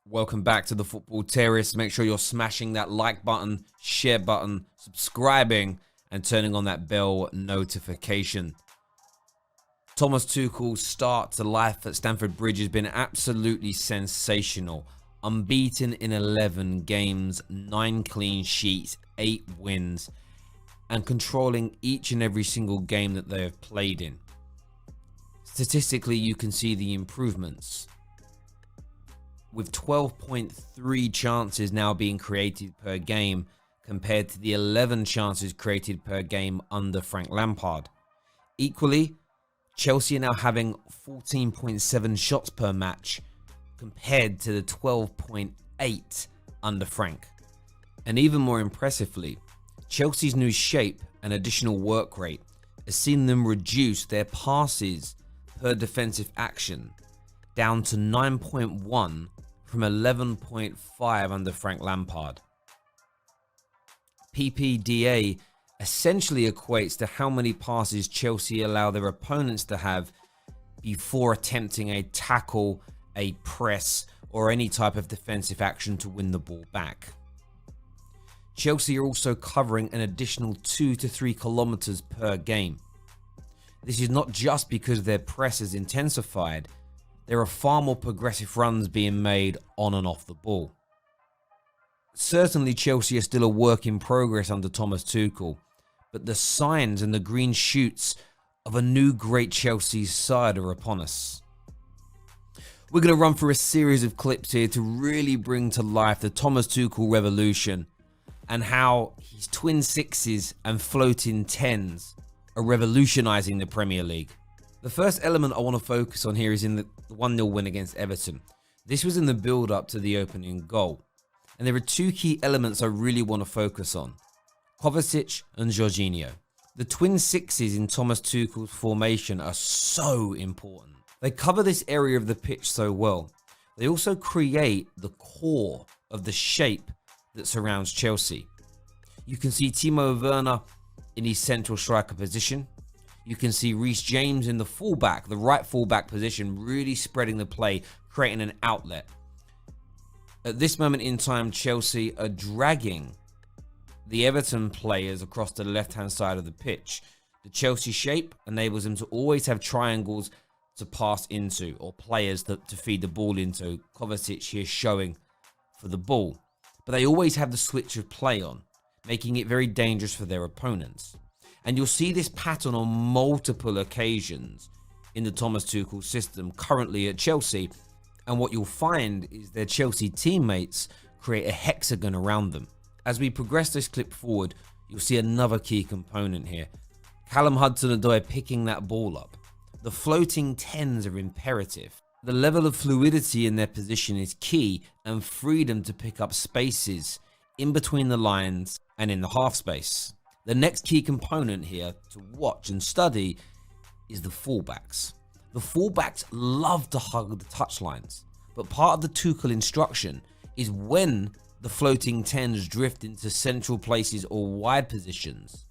Welcome back to the Football Terrace. Make sure you're smashing that like button, share button, subscribing, and turning on that bell notification. Thomas Tuchel's start to life at Stamford Bridge has been absolutely sensational. Unbeaten in 11 games, 9 clean sheets, 8 wins, and controlling each and every single game that they have played in. Statistically, you can see the improvements, with 12.3 chances now being created per game compared to the 11 chances created per game under Frank Lampard. Equally, Chelsea are now having 14.7 shots per match compared to the 12.8 under Frank. And even more impressively, Chelsea's new shape and additional work rate has seen them reduce their passes per defensive action down to 9.1 from 11.5 under Frank Lampard. PPDA essentially equates to how many passes Chelsea allow their opponents to have before attempting a tackle, a press, or any type of defensive action to win the ball back. Chelsea are also covering an additional 2 to 3 kilometers per game. This is not just because their press has intensified. There are far more progressive runs being made on and off the ball. Certainly Chelsea are still a work in progress under Thomas Tuchel, but the signs and the green shoots of a new great Chelsea side are upon us. We're going to run through a series of clips here to really bring to life the Thomas Tuchel revolution and how his twin sixes and floating tens are revolutionising the Premier League. The first element I want to focus on here is in the 1-0 win against Everton. This was in the build-up to the opening goal. And there are two key elements I really want to focus on: Kovacic and Jorginho. The twin sixes in Thomas Tuchel's formation are so important. They cover this area of the pitch so well. They also create the core of the shape that surrounds Chelsea. You can see Timo Werner in his central striker position. You can see Reece James in the fullback, the right fullback position, really spreading the play, creating an outlet. At this moment in time, Chelsea are dragging the Everton players across the left-hand side of the pitch. The Chelsea shape enables them to always have triangles to pass into, or players to feed the ball into. Kovacic here showing for the ball. But they always have the switch of play on, making it very dangerous for their opponents. And you'll see this pattern on multiple occasions in the Thomas Tuchel system currently at Chelsea. And what you'll find is their Chelsea teammates create a hexagon around them. As we progress this clip forward, you'll see another key component here. Callum Hudson-Odoi picking that ball up. The floating tens are imperative. The level of fluidity in their position is key, and freedom to pick up spaces in between the lines and in the half space. The next key component here to watch and study is the fullbacks. The fullbacks love to hug the touchlines, but part of the Tuchel instruction is when the floating tens drift into central places or wide positions,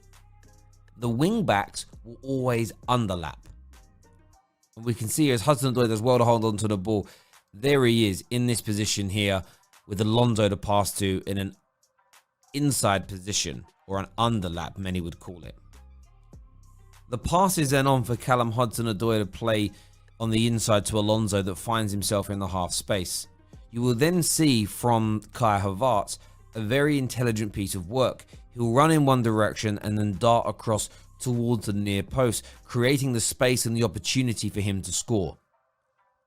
the wingbacks will always underlap. And we can see as Hudson-Odoi does well to hold on to the ball. There he is in this position here with Alonso to pass to in an inside position, or an underlap, many would call it. The pass is then on for Callum Hudson-Odoi to play on the inside to Alonso that finds himself in the half space. You will then see from Kai Havertz a very intelligent piece of work. He'll run in one direction and then dart across towards the near post, creating the space and the opportunity for him to score.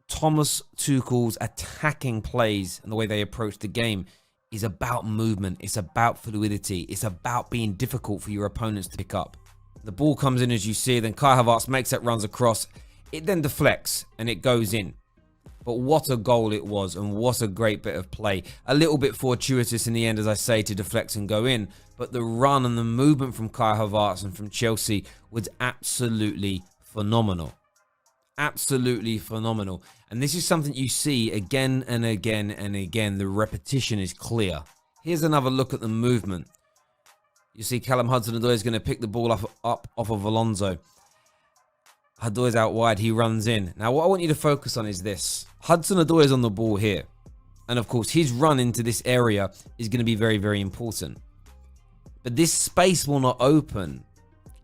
Thomas Tuchel's attacking plays and the way they approach the game is about movement, it's about fluidity, it's about being difficult for your opponents to pick up. The ball comes in as you see, then Kai Havertz makes that runs across, it then deflects and it goes in. But what a goal it was, and what a great bit of play. A little bit fortuitous in the end, as I say, to deflect and go in, but the run and the movement from Kai Havertz and from Chelsea was absolutely phenomenal. Absolutely phenomenal. And this is something you see again and again and again. The repetition is clear. Here's another look at the movement. You see Callum Hudson-Odoi is going to pick the ball up off of Alonso. Hudson-Odoi's out wide, he runs in. Now what I want you to focus on is this. Hudson-Odoi is on the ball here. And of course, his run into this area is going to be very, very important. But this space will not open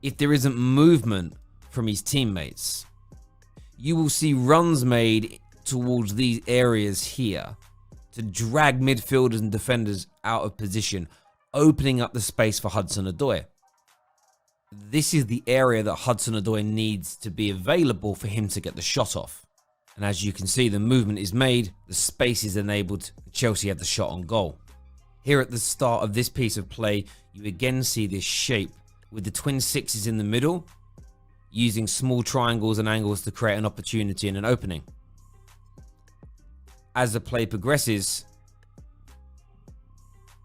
if there isn't movement from his teammates. You will see runs made towards these areas here to drag midfielders and defenders out of position, opening up the space for Hudson-Odoi. This is the area that Hudson-Odoi needs to be available for him to get the shot off. And as you can see, the movement is made, the space is enabled, Chelsea have the shot on goal. Here at the start of this piece of play, you again see this shape with the twin sixes in the middle, using small triangles and angles to create an opportunity and an opening. As the play progresses,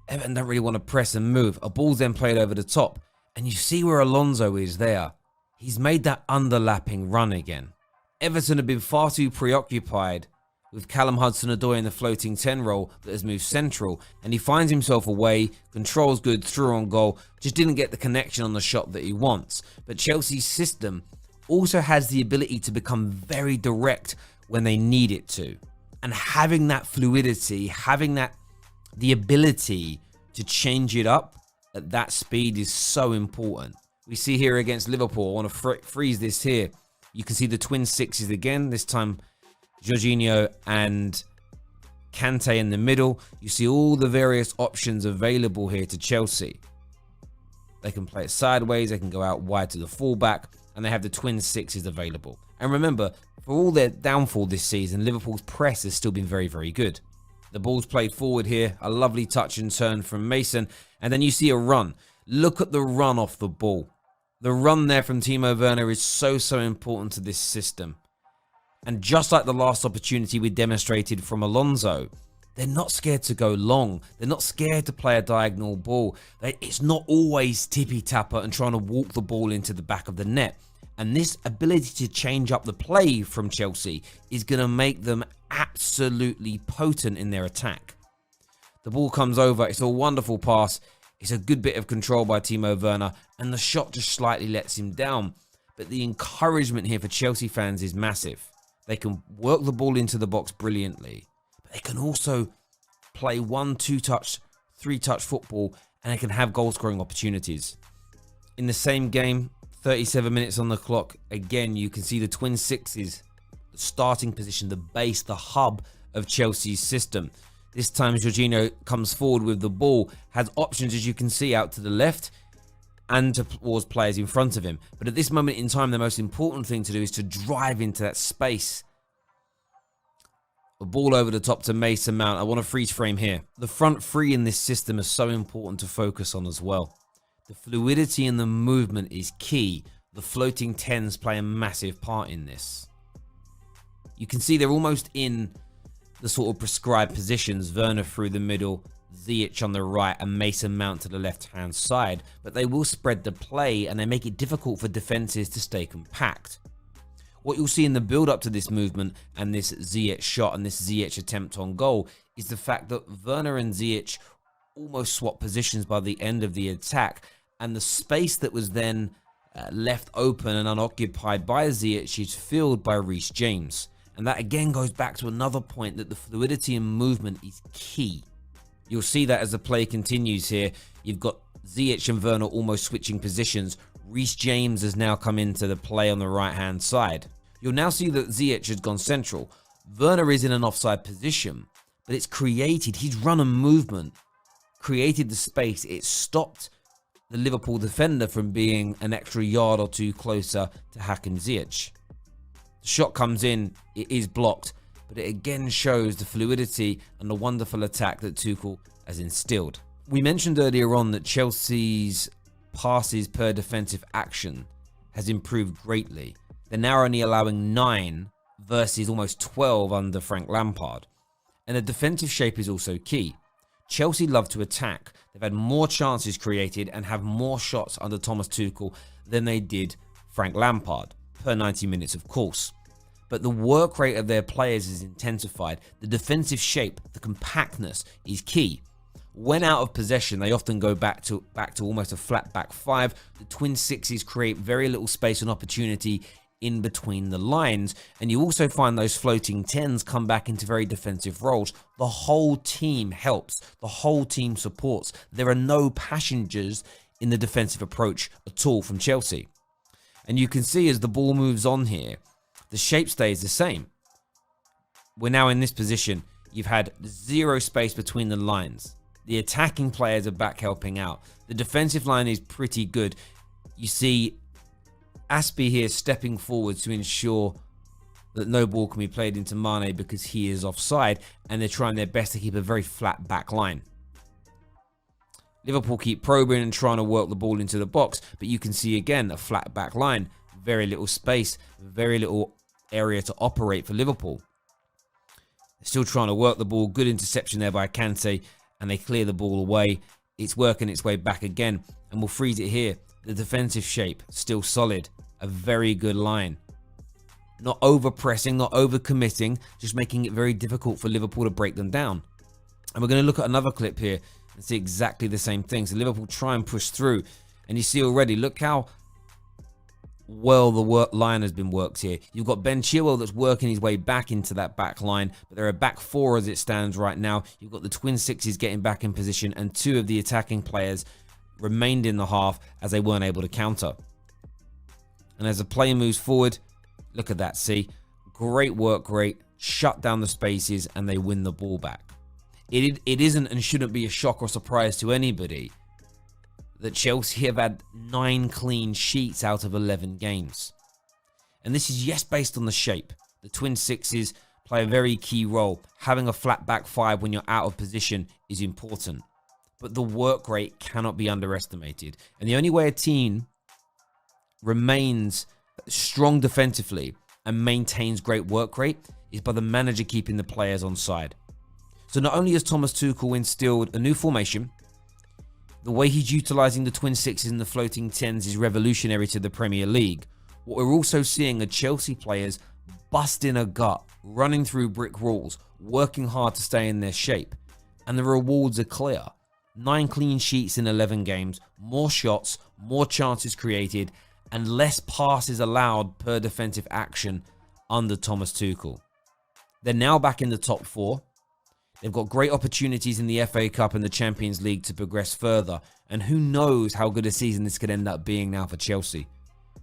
Everton don't really want to press and move. A ball's then played over the top, and you see where Alonso is there. He's made that underlapping run again. Everton have been far too preoccupied with Callum Hudson-Odoi in the floating 10 role that has moved central, and he finds himself away, controls good, through on goal, just didn't get the connection on the shot that he wants. But Chelsea's system also has the ability to become very direct when they need it to. And having that fluidity, having the ability to change it up at that speed is so important. We see here against Liverpool, I want to freeze this here. You can see the twin sixes again, this time Jorginho and Kante in the middle. You see all the various options available here to Chelsea. They can play it sideways, they can go out wide to the fullback, and they have the twin sixes available. And remember, for all their downfall this season, Liverpool's press has still been very, very good. The ball's played forward here, a lovely touch and turn from Mason, and then you see a run. Look at the run off the ball. The run there from Timo Werner is so, so important to this system. And just like the last opportunity we demonstrated from Alonso, they're not scared to go long. They're not scared to play a diagonal ball. It's not always tippy-tapper and trying to walk the ball into the back of the net. And this ability to change up the play from Chelsea is going to make them absolutely potent in their attack. The ball comes over. It's a wonderful pass. It's a good bit of control by Timo Werner. And the shot just slightly lets him down. But the encouragement here for Chelsea fans is massive. They can work the ball into the box brilliantly. But they can also play 1, 2-touch, 3-touch football. And they can have goal-scoring opportunities. In the same game, 37 minutes on the clock. Again, you can see the twin sixes, the starting position, the base, the hub of Chelsea's system. This time, Jorginho comes forward with the ball, has options, as you can see, out to the left and towards players in front of him. But at this moment in time, the most important thing to do is to drive into that space. A ball over the top to Mason Mount. I want a freeze frame here. The front three in this system is so important to focus on as well. The fluidity and the movement is key. The floating 10s play a massive part in this. You can see they're almost in the sort of prescribed positions. Werner through the middle, Ziyech on the right, and Mason Mount to the left-hand side. But they will spread the play and they make it difficult for defenses to stay compact. What you'll see in the build-up to this movement and this Ziyech shot and this Ziyech attempt on goal is the fact that Werner and Ziyech almost swap positions by the end of the attack. And the space that was then left open and unoccupied by Ziyech is filled by Reece James. And that again goes back to another point that the fluidity and movement is key. You'll see that as the play continues here. You've got Ziyech and Werner almost switching positions. Reece James has now come into the play on the right-hand side. You'll now see that Ziyech has gone central. Werner is in an offside position, but it's created, his run and movement created the space. It stopped the Liverpool defender from being an extra yard or two closer to Hakim Ziyech. The shot comes in, it is blocked, but it again shows the fluidity and the wonderful attack that Tuchel has instilled. We mentioned earlier on that Chelsea's passes per defensive action has improved greatly. They're now only allowing 9 versus almost 12 under Frank Lampard. And the defensive shape is also key. Chelsea love to attack. They've had more chances created and have more shots under Thomas Tuchel than they did Frank Lampard, per 90 minutes of course. But the work rate of their players is intensified. The defensive shape, the compactness is key. When out of possession, they often go back to almost a flat back 5. The twin sixes create very little space and opportunity in between the lines. And you also find those floating 10s come back into very defensive roles. The whole team helps. The whole team supports. There are no passengers in the defensive approach at all from Chelsea. And you can see as the ball moves on here, the shape stays the same. We're now in this position. You've had zero space between the lines. The attacking players are back helping out. The defensive line is pretty good. You see Aspie here stepping forward to ensure that no ball can be played into Mane because he is offside, and they're trying their best to keep a very flat back line. Liverpool keep probing and trying to work the ball into the box, but you can see again a flat back line. Very little space, very little area to operate for Liverpool. They're still trying to work the ball. Good interception there by Kante, and they clear the ball away. It's working its way back again, and we'll freeze it here. The defensive shape, still solid. A very good line. Not over-pressing, not over-committing, just making it very difficult for Liverpool to break them down. And we're going to look at another clip here and see exactly the same thing. So Liverpool try and push through, and you see already, look how well the line has been worked here. You've got Ben Chilwell that's working his way back into that back line, but there are back four as it stands right now. You've got the twin sixes getting back in position, and two of the attacking players remained in the half as they weren't able to counter. And as the play moves forward, look at that, see? Great work rate, shut down the spaces, and they win the ball back. It isn't and shouldn't be a shock or surprise to anybody that Chelsea have had 9 clean sheets out of 11 games. And this is, yes, based on the shape. The twin sixes play a very key role. Having a flat back five when you're out of position is important. But the work rate cannot be underestimated. And the only way a team remains strong defensively and maintains great work rate is by the manager keeping the players on side. So not only has Thomas Tuchel instilled a new formation, the way he's utilising the twin sixes and the floating 10s is revolutionary to the Premier League. What we're also seeing are Chelsea players busting a gut, running through brick walls, working hard to stay in their shape. And the rewards are clear. 9 clean sheets in 11 games, more shots, more chances created, and less passes allowed per defensive action under Thomas Tuchel. They're now back in the top 4. They've got great opportunities in the FA Cup and the Champions League to progress further. And who knows how good a season this could end up being now for Chelsea.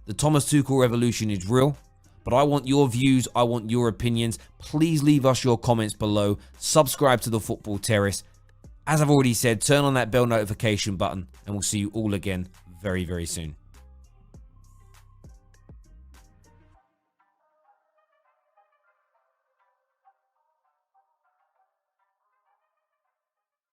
The Thomas Tuchel revolution is real, but I want your views, I want your opinions. Please leave us your comments below. Subscribe to the Football Terrace. As I've already said, turn on that bell notification button, and we'll see you all again very, very soon.